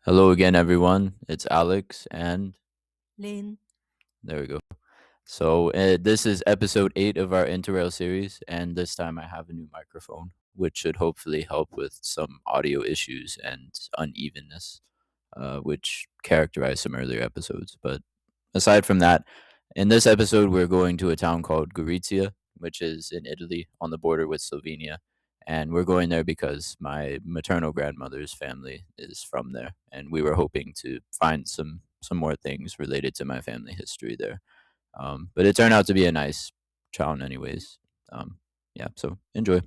Hello again, everyone. It's Alex, and Lynn. there we go. So, this is episode 8 of our Interrail series, and this time I have a new microphone, which should hopefully help with some audio issues and unevenness, which characterized some earlier episodes. But aside from that, in this episode, we're going to a town called Gorizia, which is in Italy on the border with Slovenia. And we're going there because my maternal grandmother's family is from there, and we were hoping to find some more things related to my family history there. But it turned out to be a nice town, anyways. Um, yeah, so enjoy.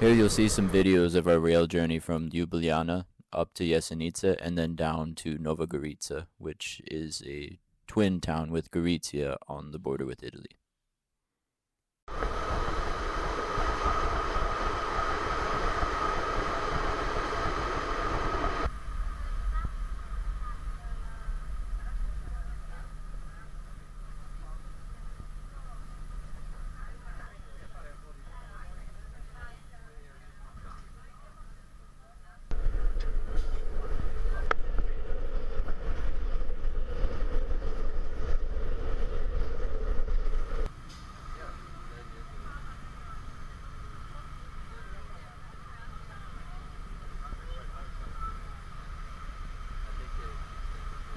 Here you'll see some videos of our rail journey from Ljubljana up to Jesenice and then down to Nova Gorica, which is a twin town with Gorizia on the border with Italy.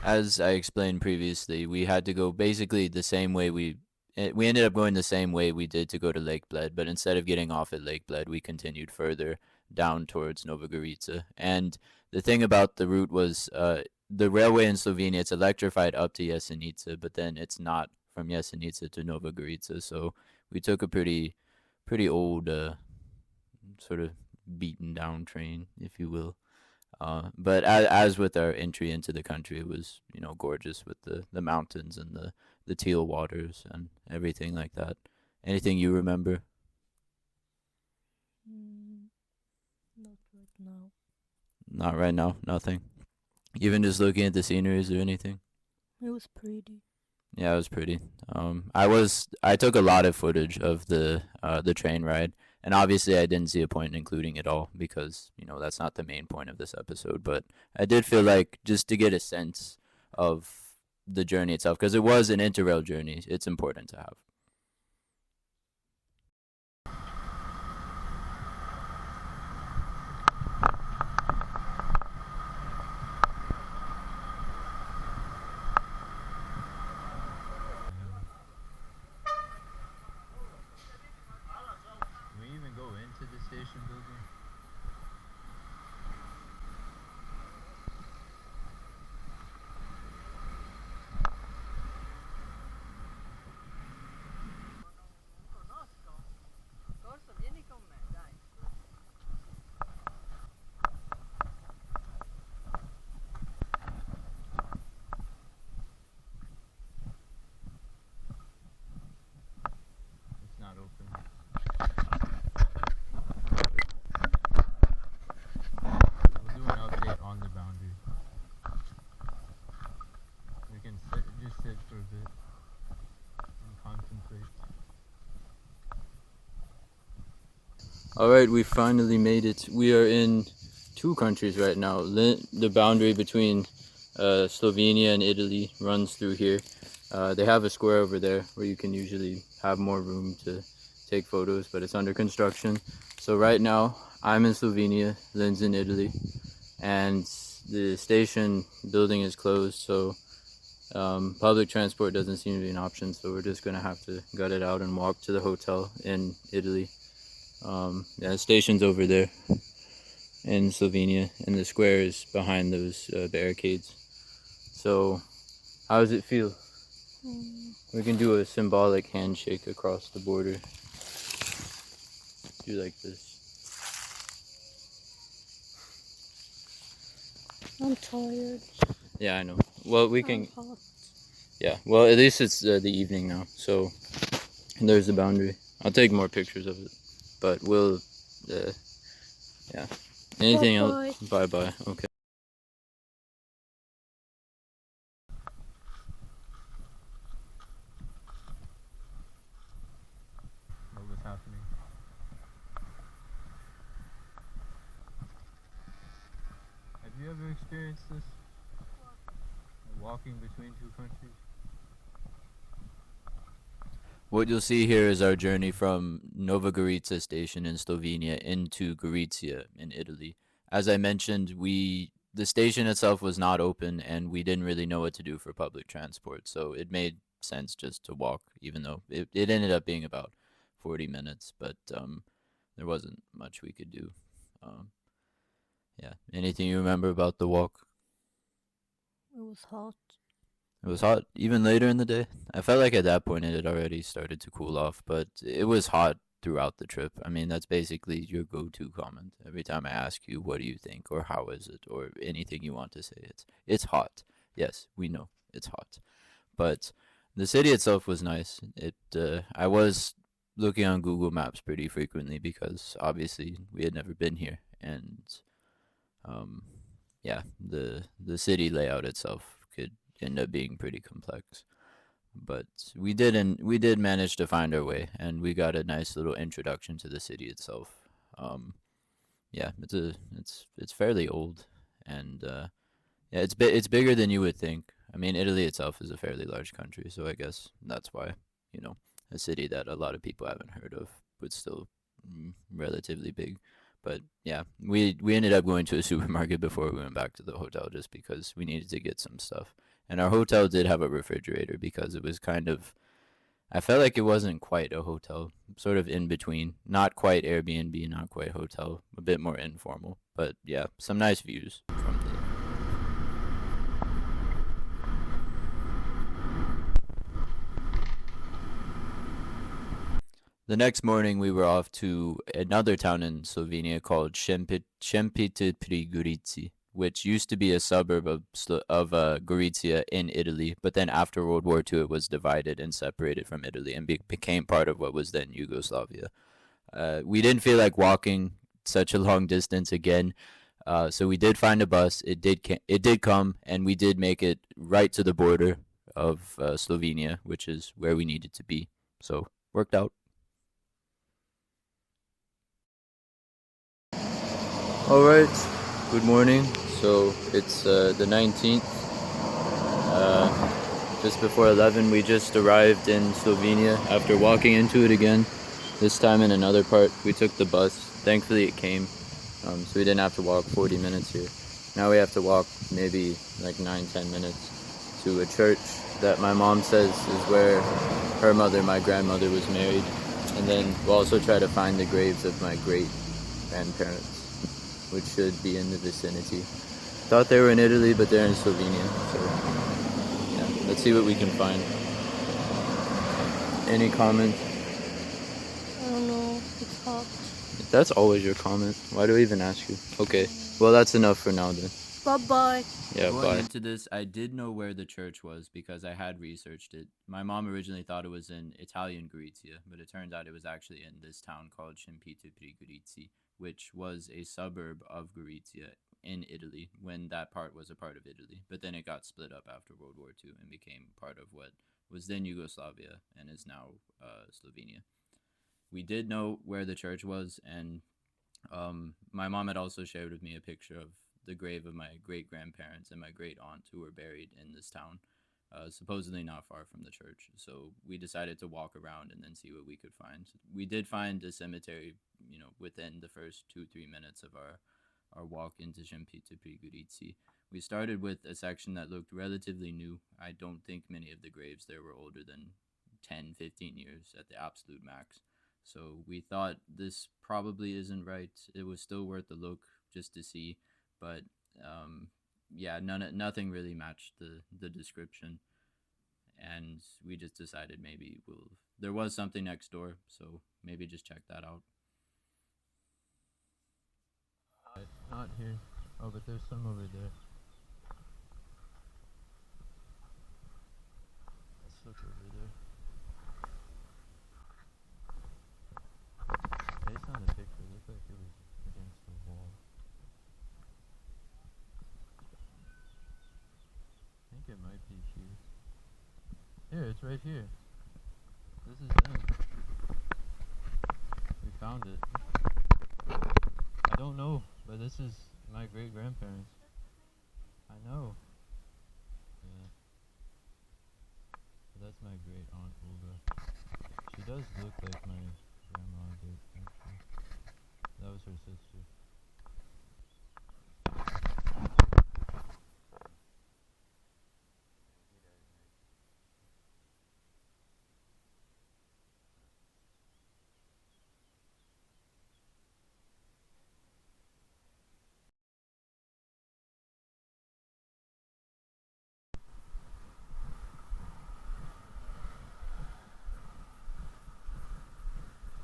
As I explained previously, we had to go basically the same way we ended up going the same way we did to go to Lake Bled, but instead of getting off at Lake Bled, we continued further down towards Nova Gorica. And the thing about the route was the railway in Slovenia, it's electrified up to Jesenice, but then it's not from Jesenice to Nova Gorica. So we took a pretty old sort of beaten down train, if you will. But as with our entry into the country, it was gorgeous with the mountains and the teal waters and everything like that. Anything you remember? Mm, not right now. Not right now. Nothing. Even just looking at the sceneries or anything. It was pretty. Yeah, it was pretty. I took a lot of footage of the train ride, and obviously I didn't see a point in including it all because that's not the main point of this episode. But I did feel like just to get a sense of the journey itself, because it was an interrail journey, it's important to have. Can we even go into the station building? It's not open. We'll do an update on the boundary. We can just sit for a bit and contemplate. All right, we finally made it. We are in two countries right now. The boundary between Slovenia and Italy runs through here. They have a square over there where you can usually have more room to take photos, but it's under construction. So right now, I'm in Slovenia, Lynn's in Italy, and the station building is closed, so public transport doesn't seem to be an option, so we're just gonna have to gut it out and walk to the hotel in Italy. Yeah, the station's over there in Slovenia, and the square is behind those barricades. So, how does it feel? Mm, We can do a symbolic handshake across the border. Do like this. I'm tired. Yeah, I know. Well, we I'm can. hot. Yeah. Well, at least it's the evening now. So, and there's the boundary. I'll take more pictures of it, but we'll. Yeah. Bye Anything else? bye. Bye bye. Okay. happening. Have you ever experienced this? Walking between two countries? What you'll see here is our journey from Nova Gorizia station in Slovenia into Gorizia in Italy. As I mentioned, the station itself was not open and we didn't really know what to do for public transport, so it made sense just to walk, even though it ended up being about 40 minutes, but there wasn't much we could do. Um, yeah. Anything you remember about the walk? It was hot. It was hot even later in the day. I felt like at that point it had already started to cool off, but it was hot throughout the trip. I mean, that's basically your go-to comment. Every time I ask you, what do you think, or how is it, or anything you want to say, it's hot. Yes, we know it's hot, but the city itself was nice. I was looking on Google Maps pretty frequently because obviously we had never been here, and um, yeah, the city layout itself could end up being pretty complex. But we did manage to find our way, and we got a nice little introduction to the city itself. Um, yeah, it's fairly old, and yeah, it's bigger than you would think. I mean, Italy itself is a fairly large country, so I guess that's why, you know, a city that a lot of people haven't heard of, but still relatively big. But yeah, we ended up going to a supermarket before we went back to the hotel just because we needed to get some stuff. And our hotel did have a refrigerator because it was kind of, I felt like it wasn't quite a hotel, sort of in between, not quite Airbnb, not quite hotel, a bit more informal. But yeah, some nice views from the. The next morning, we were off to another town in Slovenia called Šempeter pri Gorici, which used to be a suburb of Gorizia in Italy, but then after World War II, it was divided and separated from Italy and became part of what was then Yugoslavia. We didn't feel like walking such a long distance again, so we did find a bus. It did come, and we did make it right to the border of Slovenia, which is where we needed to be. So worked out. All right. Good morning. So it's the 19th. Just before 11, we just arrived in Slovenia after walking into it again. This time in another part, we took the bus. Thankfully, it came, so we didn't have to walk 40 minutes here. Now we have to walk maybe like 9-10 minutes to a church that my mom says is where her mother, my grandmother, was married. And then we'll also try to find the graves of my great grandparents, which should be in the vicinity. Thought they were in Italy, but they're in Slovenia. So yeah, let's see what we can find. Any comment? I don't know. It's hot. That's always your comment. Why do I even ask you? Okay, well that's enough for now then. Bye-bye. Yeah, going into this, I did know where the church was because I had researched it. My mom originally thought it was in Italian Gorizia, but it turns out it was actually in this town called Šempeter pri Gorici, which was a suburb of Gorizia in Italy when that part was a part of Italy. But then it got split up after World War II and became part of what was then Yugoslavia and is now Slovenia. We did know where the church was, and my mom had also shared with me a picture of the grave of my great grandparents and my great aunt who were buried in this town, supposedly not far from the church. So we decided to walk around and then see what we could find. We did find a cemetery, within the first 2-3 minutes of our walk into Šempeter pri Gorici. We started with a section that looked relatively new. I don't think many of the graves there were older than 10-15 years at the absolute max. So we thought this probably isn't right. It was still worth a look just to see, but yeah, nothing really matched the description, and we just decided maybe there was something next door, so maybe just check that out. Not here. Oh, but there's some over there. Let's look over there. Based on the picture, it looked like it was against the wall. I think it might be here. Here, it's right here. This is them. found it. I don't know, but this is my great grandparents. I know. Yeah. So that's my great aunt Olga. She does look like my grandma a bit, actually. That was her sister.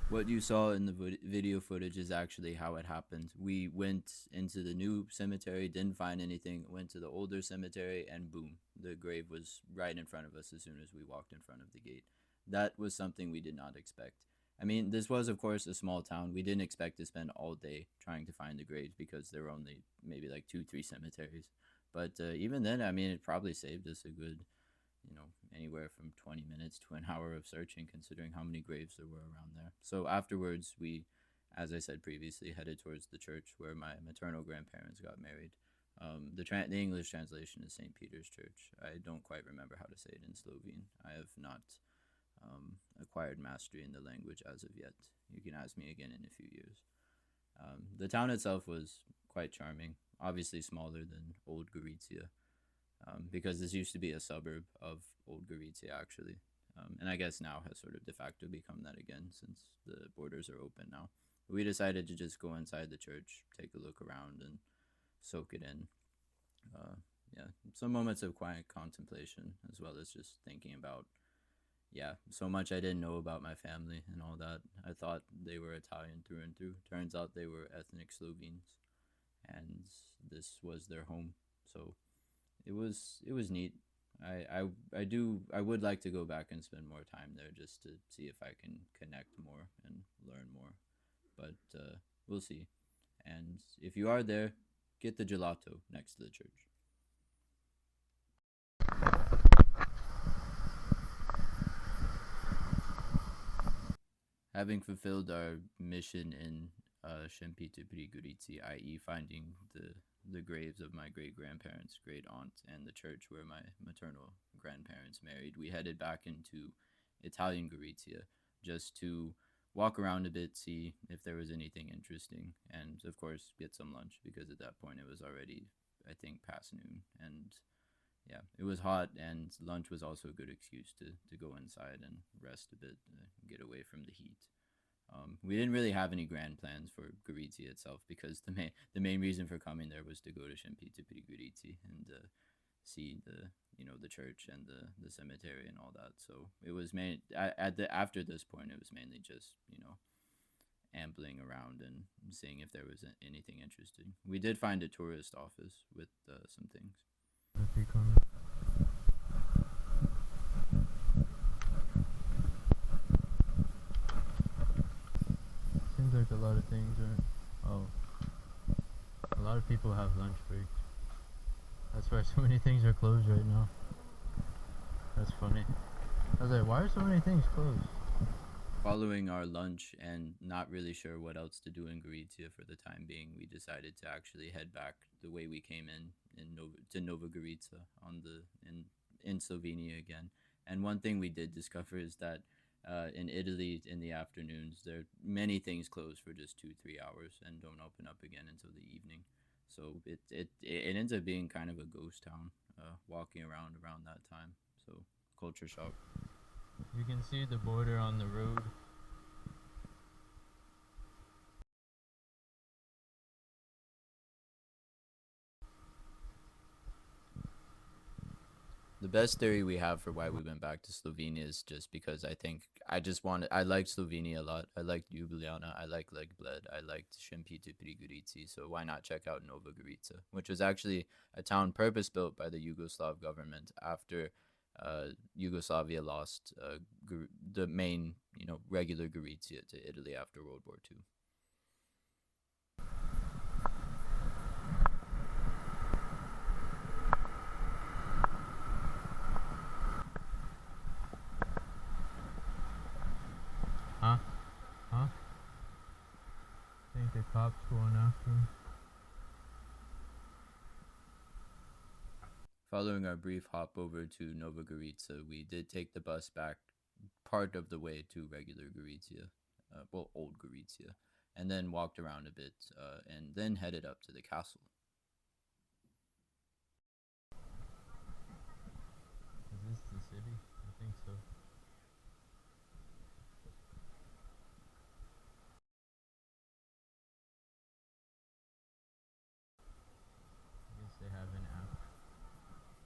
What you saw in the video footage is actually how it happened. We went into the new cemetery, didn't find anything, went to the older cemetery, and boom, the grave was right in front of us as soon as we walked in front of the gate. That was something we did not expect. I mean, this was, of course, a small town. We didn't expect to spend all day trying to find the graves because there were only maybe like 2, 3 cemeteries. But even then, I mean, it probably saved us a good, anywhere from 20 minutes to an hour of searching, considering how many graves there were around there. So afterwards, we, as I said previously, headed towards the church where my maternal grandparents got married. The English translation is St. Peter's Church. I don't quite remember how to say it in Slovene. I have not acquired mastery in the language as of yet. You can ask me again in a few years. The town itself was quite charming, obviously smaller than Old Gorizia, because this used to be a suburb of Old Gorizia, actually. And I guess now has sort of de facto become that again since the borders are open now. We decided to just go inside the church, take a look around, and soak it in. Yeah, some moments of quiet contemplation, as well as just thinking about, so much I didn't know about my family and all that. I thought they were Italian through and through. Turns out they were ethnic Slovenes, and this was their home. So it was neat. I would like to go back and spend more time there just to see if I can connect more and learn more, but we'll see. And if you are there, get the gelato next to the church. Having fulfilled our mission in Shempiti Prigurici, i.e., finding the graves of my great grandparents, great aunt, and the church where my maternal grandparents married, we headed back into Italian Gorizia just to walk around a bit, see if there was anything interesting, and of course get some lunch because at that point it was already, I think, past noon, and yeah, it was hot, and lunch was also a good excuse to go inside and rest a bit, get away from the heat. We didn't really have any grand plans for Gorizia itself because the main reason for coming there was to go to Shempiti Gorizia and see the church and the cemetery and all that. So it was after this point it was mainly just ambling around and seeing if there was anything interesting. We did find a tourist office with some things. Seems like a lot of things are. Oh, a lot of people have lunch breaks. That's why so many things are closed right now. That's funny. I was like, why are so many things closed? Following our lunch and not really sure what else to do in Gorizia for the time being, we decided to actually head back the way we came to Nova Gorica in Slovenia again. And one thing we did discover is that in Italy, in the afternoons, there many things close for just 2-3 hours and don't open up again until the evening. So it ends up being kind of a ghost town, walking around that time. So culture shock. You can see the border on the road. The best theory we have for why we went back to Slovenia is just because I liked Slovenia a lot. I liked Ljubljana, I liked Legbled, I liked Shempiti Prigurici, so why not check out Nova Gorica, which was actually a town purpose-built by the Yugoslav government after Yugoslavia lost the main, regular Gorizia to Italy after World War II. Huh? cops going after him. Following our brief hop over to Nova Gorizia, we did take the bus back part of the way to regular Gorizia, well, old Gorizia, and then walked around a bit, and then headed up to the castle. Is this the city? I think so. I guess they have an app.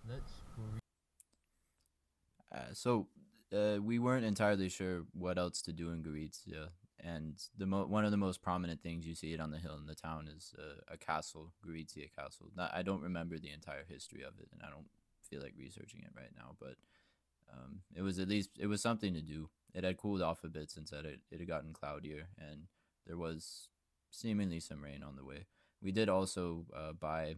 Let's we weren't entirely sure what else to do in Gorizia, and one of the most prominent things you see it on the hill in the town is a castle, Gorizia Castle. I don't remember the entire history of it, and I don't feel like researching it right now, but it was at least it was something to do. It had cooled off a bit since it had gotten cloudier, and there was seemingly some rain on the way. We did also buy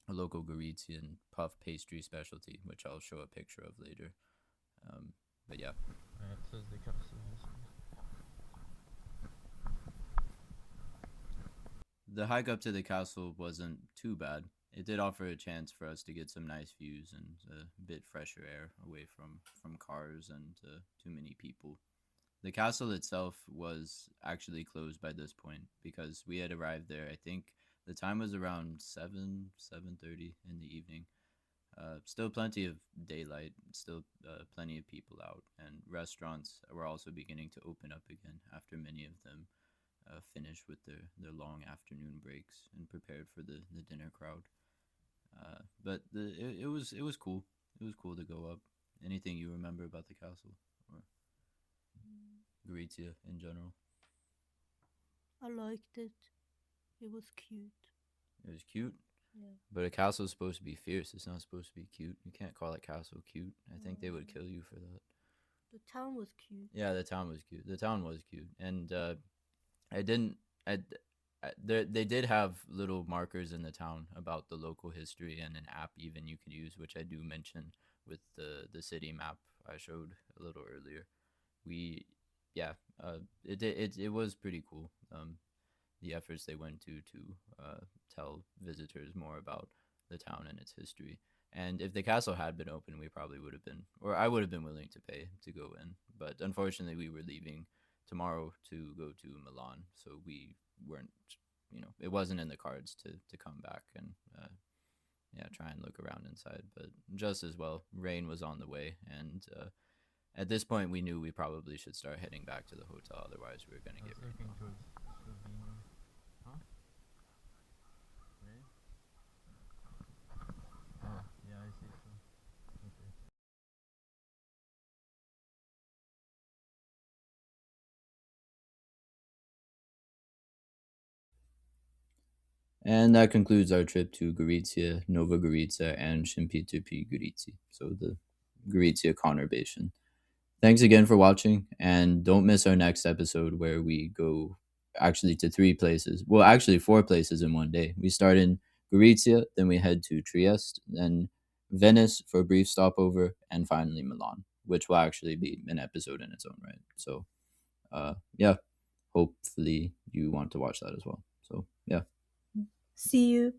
a local Gorizian puff pastry specialty, which I'll show a picture of later. But yeah. It says the castle. The hike up to the castle wasn't too bad. It did offer a chance for us to get some nice views and a bit fresher air away from cars and too many people. The castle itself was actually closed by this point because we had arrived there. I think the time was around 7:30 in the evening. Still plenty of daylight, still plenty of people out, and restaurants were also beginning to open up again after many of them finished with their long afternoon breaks and prepared for the dinner crowd. But it was cool. It was cool to go up. Anything you remember about the castle or Gorizia in general? I liked it. It was cute. It was cute. Yeah. But a castle is supposed to be fierce. It's not supposed to be cute. You can't call a castle cute. I think they would kill you for that. The town was cute. Yeah, the town was cute. The town was cute, and I didn't. They did have little markers in the town about the local history and an app even you could use, which I do mention with the city map I showed a little earlier. We, yeah, it was pretty cool. The efforts they went to tell visitors more about the town and its history. And if the castle had been open, we probably would have been, or I would have been willing to pay to go in. But unfortunately, we were leaving tomorrow to go to Milan, so we weren't, it wasn't in the cards to come back and yeah, try and look around inside. But just as well, rain was on the way, and at this point, we knew we probably should start heading back to the hotel. Otherwise, we were going to get rained on. Huh? Rain? Oh, yeah, I see so. Okay. And that concludes our trip to Gorizia, Nova Gorizia, and Shimpiturpi Gorizia. So the Gorizia conurbation. Thanks again for watching, and don't miss our next episode where we go actually to three places. Well, actually, four places in one day. We start in Gorizia, then we head to Trieste, then Venice for a brief stopover, and finally Milan, which will actually be an episode in its own right. So, yeah, hopefully you want to watch that as well. So, yeah. See you.